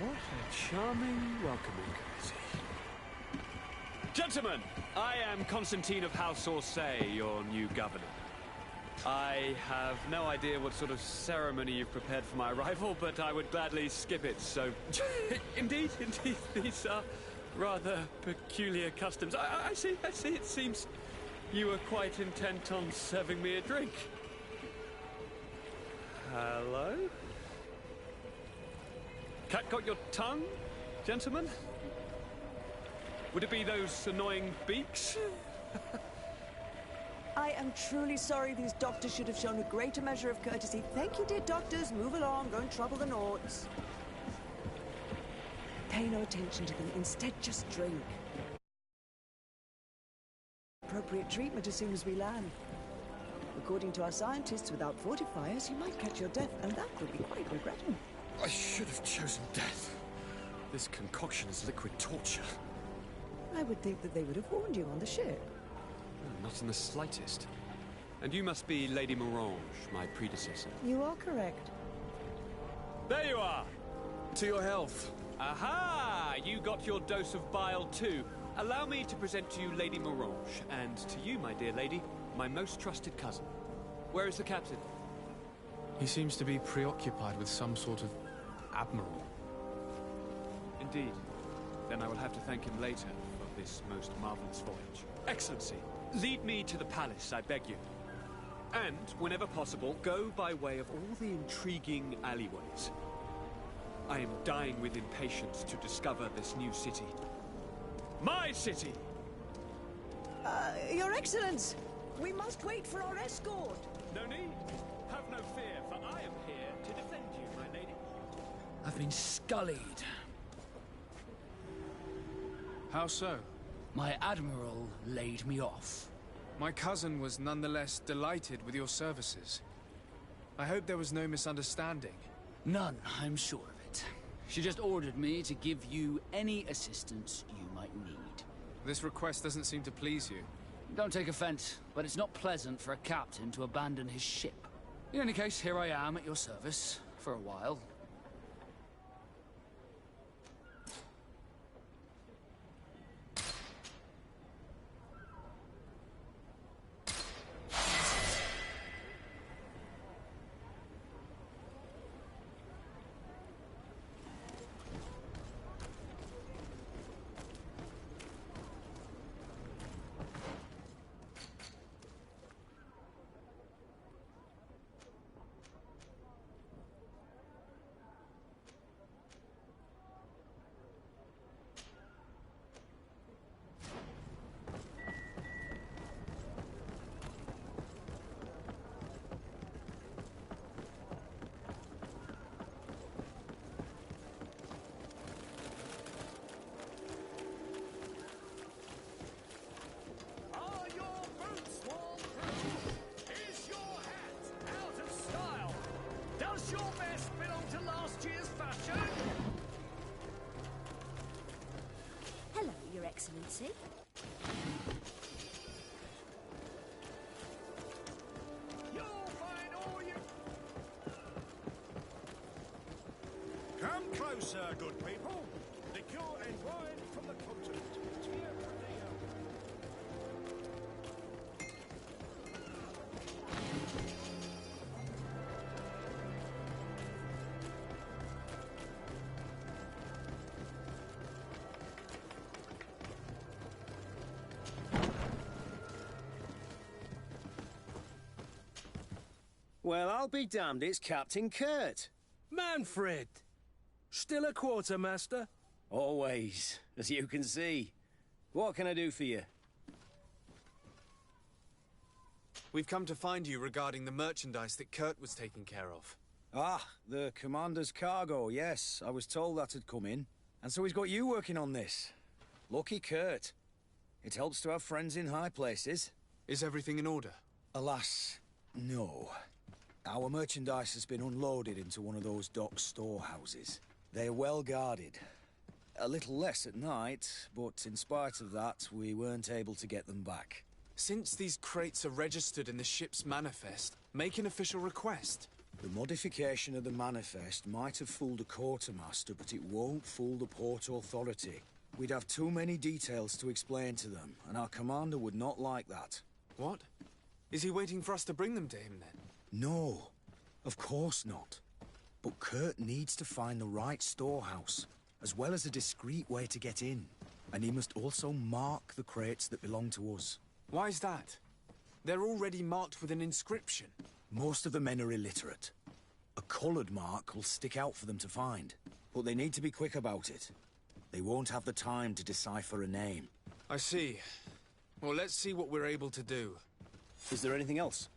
What a charming welcoming courtesy. Gentlemen, I am Constantine of House Orsay, your new governor. I have no idea what sort of ceremony you've prepared for my arrival, but I would gladly skip it, so... Indeed, these are rather peculiar customs. I see, it seems you were quite intent on serving me a drink. Hello? Cat got your tongue, gentlemen? Would it be those annoying beaks? I am truly sorry. These doctors should have shown a greater measure of courtesy. Thank you, dear doctors. Move along. Don't trouble the Naughts. Pay no attention to them. Instead, just drink. appropriate treatment as soon as we land. According to our scientists, without fortifiers, you might catch your death, and that would be quite regrettable. I should have chosen death. This concoction is liquid torture. I would think that they would have warned you on the ship. Not in the slightest. And you must be Lady Morange, my predecessor. You are correct. There you are! To your health. Aha! You got your dose of bile too. Allow me to present to you Lady Morange, and to you, my dear lady, my most trusted cousin. Where is the captain? He seems to be preoccupied with some sort of admiral. Indeed. Then I will have to thank him later for this most marvelous voyage. Excellency, lead me to the palace, I beg you. And, whenever possible, go by way of all the intriguing alleyways. I am dying with impatience to discover this new city. My city! Your Excellence! We must wait for our escort! No need. Have no fear, for I am here to defend you, my lady. I've been scullied. How so? My admiral laid me off. My cousin was nonetheless delighted with your services. I hope there was no misunderstanding. None, I'm sure of it. She just ordered me to give you any assistance you might need. This request doesn't seem to please you. Don't take offense, but it's not pleasant for a captain to abandon his ship. In any case, here I am at your service, for a while. Are your boots waterproof? Is your hat out of style? Does your vest belong to last year's fashion? Hello, Your Excellency. You'll find all you... Come closer, good people. Liqueur and wine from the continent. Well, I'll be damned, it's Captain Kurt. Manfred! Still a quartermaster? Always, as you can see. What can I do for you? We've come to find you regarding the merchandise that Kurt was taking care of. Ah, the commander's cargo, yes. I was told that had come in. And so he's got you working on this. Lucky Kurt. It helps to have friends in high places. Is everything in order? Alas, no. Our merchandise has been unloaded into one of those dock storehouses. They're well guarded. A little less at night, but in spite of that, we weren't able to get them back. Since these crates are registered in the ship's manifest, make an official request. The modification of the manifest might have fooled a quartermaster, but it won't fool the Port Authority. We'd have too many details to explain to them, and our commander would not like that. What? Is he waiting for us to bring them to him, then? No, of course not. But Kurt needs to find the right storehouse, as well as a discreet way to get in. And he must also mark the crates that belong to us. Why's that? They're already marked with an inscription. Most of the men are illiterate. A coloured mark will stick out for them to find. But they need to be quick about it. They won't have the time to decipher a name. I see. Well, let's see what we're able to do. Is there anything else?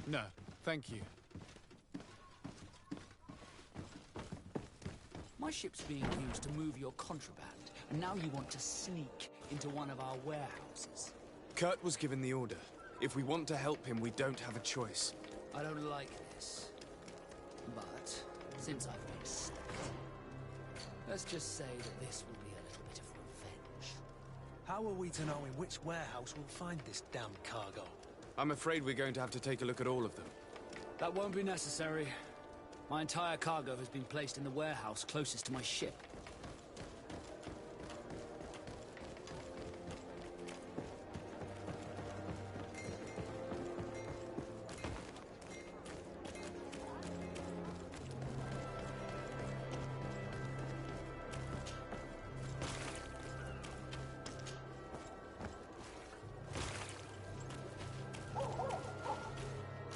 No, thank you. My My ship's being used to move your contraband, and now you want to sneak into one of our warehouses. Kurt was given the order. If we want to help him, we don't have a choice. I don't like this. But, since I've been sacked, let's just say that this will be a little bit of revenge. How are we to know in which warehouse we'll find this damn cargo? I'm afraid we're going to have to take a look at all of them. That won't be necessary. My entire cargo has been placed in the warehouse closest to my ship.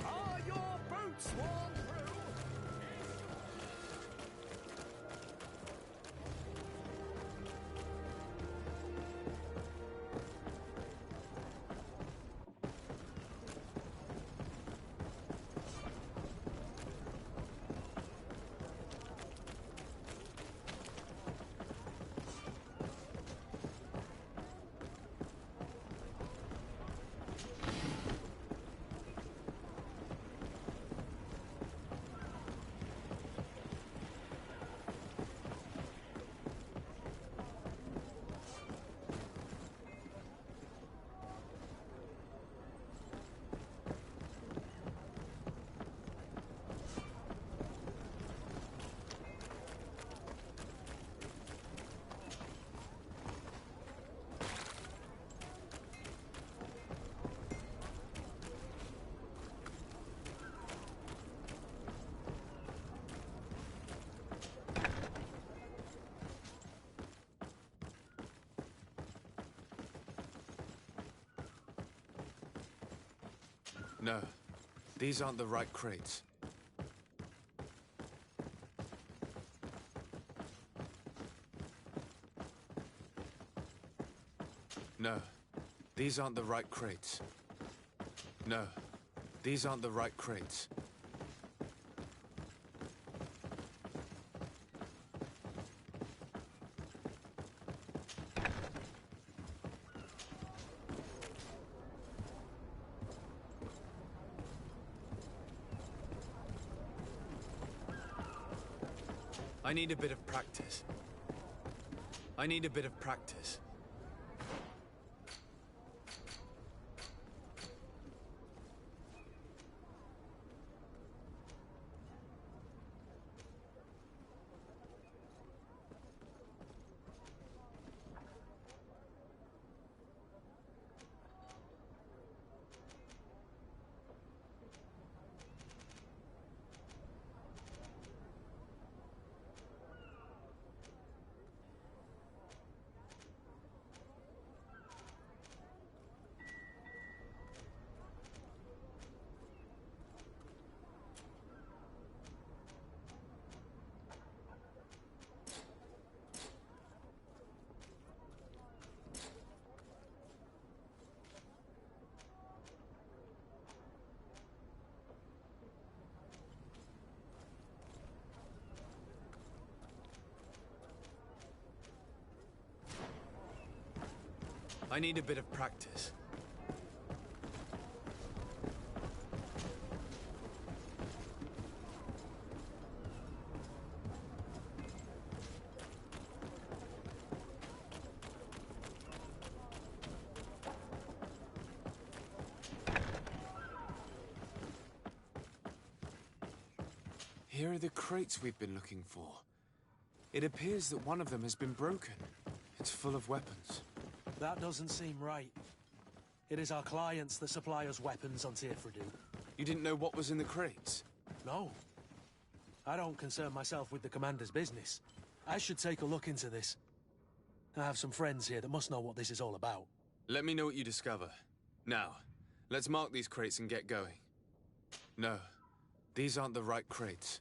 Are your boots worn through? No, these aren't the right crates. No, these aren't the right crates. No, these aren't the right crates. I need a bit of practice. I need a bit of practice. I need a bit of practice. Here are the crates we've been looking for. It appears that one of them has been broken. It's full of weapons. That doesn't seem right. It is our clients that supply us weapons on Tearfredy. You didn't know what was in the crates? No. I don't concern myself with the commander's business. I should take a look into this. I have some friends here that must know what this is all about. Let me know what you discover. Now, let's mark these crates and get going. No, these aren't the right crates.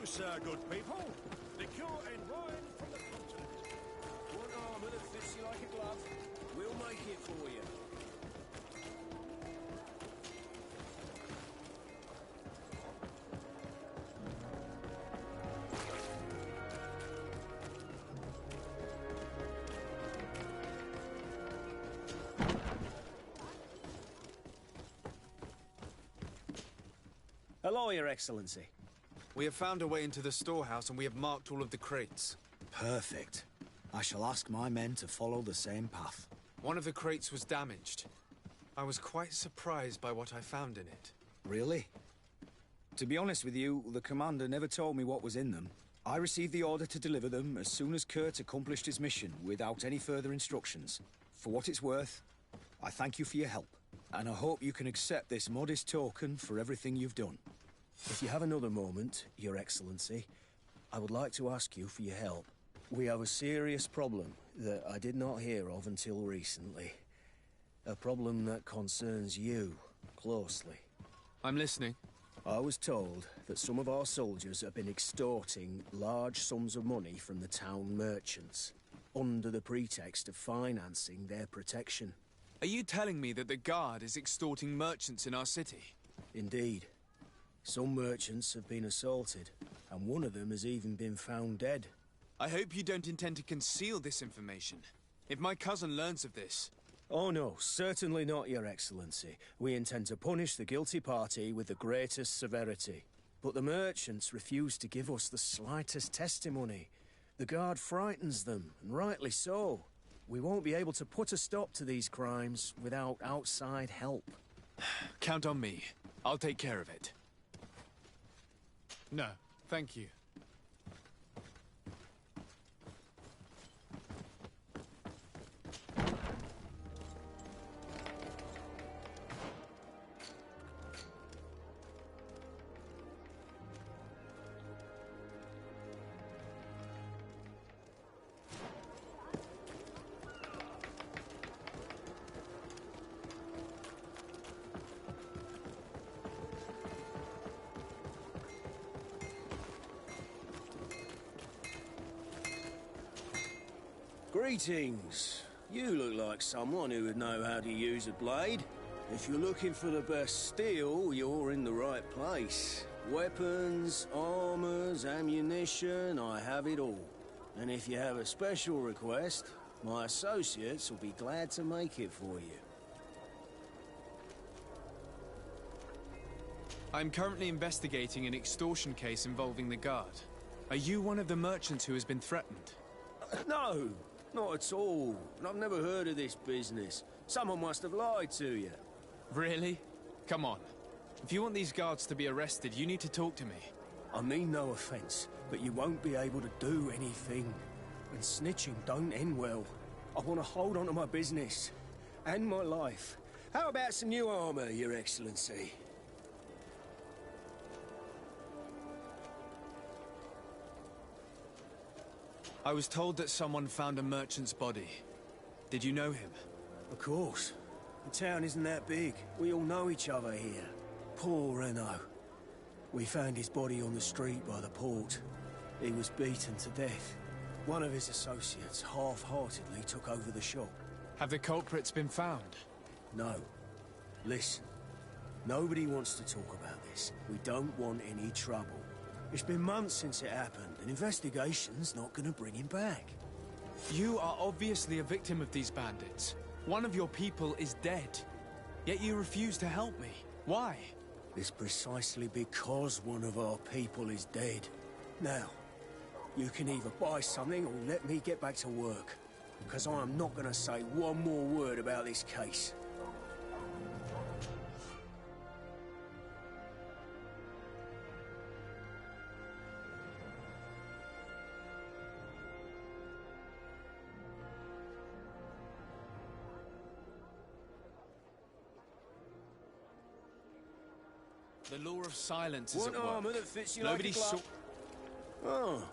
Hello, sir, good people. Liqueur and wine from the continent. One armour that fits you like a glove. We'll make it for you. Hello, Your Excellency. We have found a way into the storehouse and we have marked all of the crates. Perfect. I shall ask my men to follow the same path. One of the crates was damaged. I was quite surprised by what I found in it. Really? To be honest with you, the commander never told me what was in them. I received the order to deliver them as soon as Kurt accomplished his mission, without any further instructions. For what it's worth, I thank you for your help, and I hope you can accept this modest token for everything you've done. If you have another moment, Your Excellency, I would like to ask you for your help. We have a serious problem that I did not hear of until recently. A problem that concerns you closely. I'm listening. I was told that some of our soldiers have been extorting large sums of money from the town merchants, under the pretext of financing their protection. Are you telling me that the Guard is extorting merchants in our city? Indeed. Some merchants have been assaulted, and one of them has even been found dead. I hope you don't intend to conceal this information. If my cousin learns of this... Oh no, certainly not, Your Excellency. We intend to punish the guilty party with the greatest severity. But the merchants refuse to give us the slightest testimony. The Guard frightens them, and rightly so. We won't be able to put a stop to these crimes without outside help. Count on me. I'll take care of it. No, thank you. Greetings. You look like someone who would know how to use a blade. If you're looking for the best steel, you're in the right place. Weapons, armors, ammunition, I have it all. And if you have a special request, my associates will be glad to make it for you. I'm currently investigating an extortion case involving the Guard. Are you one of the merchants who has been threatened? No, not at all. I've never heard of this business. Someone must have lied to you. Really? Come on. If you want these guards to be arrested, you need to talk to me. I mean no offense, but you won't be able to do anything. And snitching don't end well. I want to hold on to my business. And my life. How about some new armor, Your Excellency? I was told that someone found a merchant's body. Did you know him? Of course. The town isn't that big. We all know each other here. Poor Renault. We found his body on the street by the port. He was beaten to death. One of his associates half-heartedly took over the shop. Have the culprits been found? No. Listen. Nobody wants to talk about this. We don't want any trouble. It's been months since it happened. An investigation's not gonna bring him back. You are obviously a victim of these bandits. One of your people is dead. Yet you refuse to help me. Why? It's precisely because one of our people is dead. Now, you can either buy something or let me get back to work. Because I am not gonna say one more word about this case. The law of silence is One at work. armor that fits you Nobody like a glove. Oh.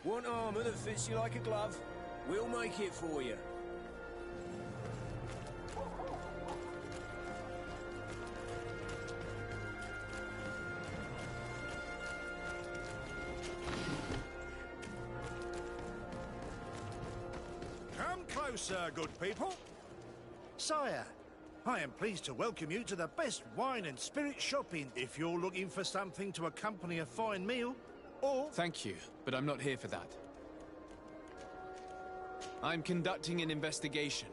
Want armor that fits you like a glove? We'll make it for you. Come closer, good people. Sire, I am pleased to welcome you to the best wine and spirit shopping if you're looking for something to accompany a fine meal, or... Thank you, but I'm not here for that. I'm conducting an investigation.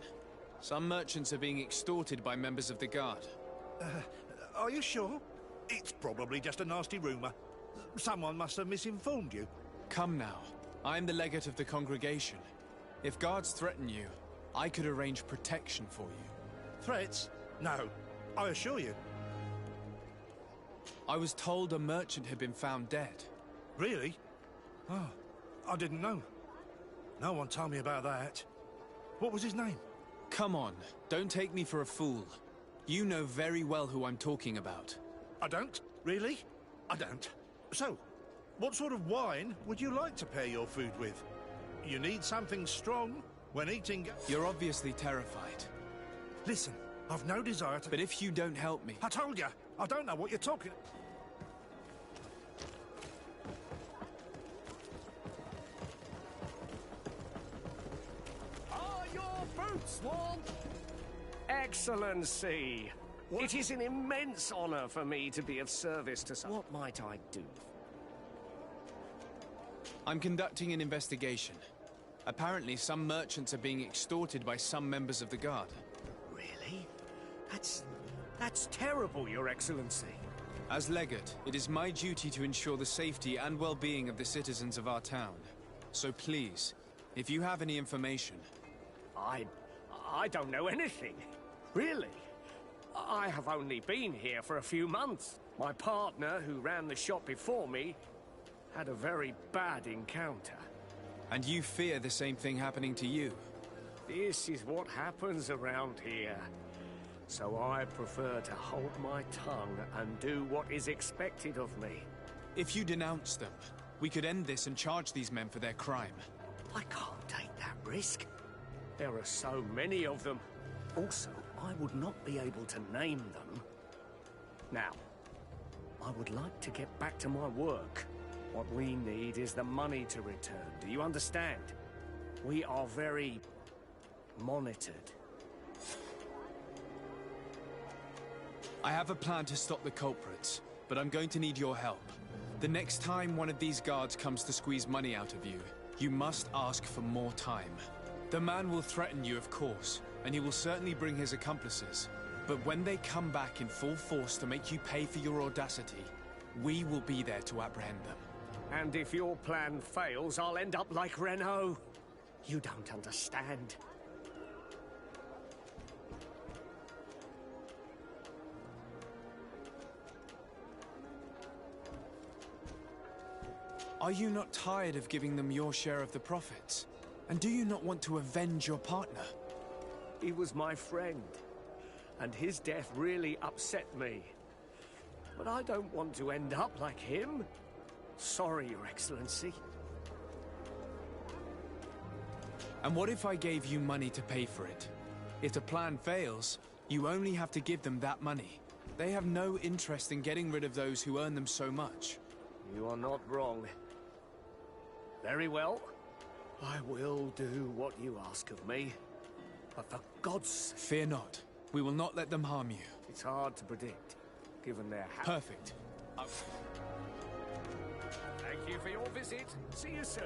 Some merchants are being extorted by members of the Guard. Are you sure? It's probably just a nasty rumor. Someone must have misinformed you. Come now. I'm the legate of the congregation. If guards threaten you, I could arrange protection for you. Threats? No, I assure you. I was told a merchant had been found dead. Really? Oh, I didn't know. No one told me about that. What was his name? Come on, don't take me for a fool. You know very well who I'm talking about. I don't? Really? I don't. So, what sort of wine would you like to pair your food with? You need something strong when eating... You're obviously terrified. Listen, I've no desire to... But if you don't help me... I told you, I don't know what you're talking... Are your boots warm? Excellency, it is an immense honor for me to be of service to some... What might I do? I'm conducting an investigation. Apparently, some merchants are being extorted by some members of the Guard. Really? That's terrible, Your Excellency. As legate, it is my duty to ensure the safety and well-being of the citizens of our town. So please, if you have any information... I don't know anything. Really. I have only been here for a few months. My partner, who ran the shop before me, had a very bad encounter. And you fear the same thing happening to you? This is what happens around here. So I prefer to hold my tongue and do what is expected of me. If you denounce them, we could end this and charge these men for their crime. I can't take that risk. There are so many of them. Also, I would not be able to name them. Now, I would like to get back to my work. What we need is the money to return. Do you understand? We are very monitored. I have a plan to stop the culprits, but I'm going to need your help. The next time one of these guards comes to squeeze money out of you, you must ask for more time. The man will threaten you, of course, and he will certainly bring his accomplices. But when they come back in full force to make you pay for your audacity, we will be there to apprehend them. And if your plan fails, I'll end up like Renault. You don't understand. Are you not tired of giving them your share of the profits? And do you not want to avenge your partner? He was my friend, and his death really upset me. But I don't want to end up like him. Sorry, Your Excellency. And what if I gave you money to pay for it? If the plan fails, you only have to give them that money. They have no interest in getting rid of those who earn them so much. You are not wrong. Very well. I will do what you ask of me. But for God's... Fear not. We will not let them harm you. It's hard to predict, given their habit. Perfect. Thank you for your visit. See you soon.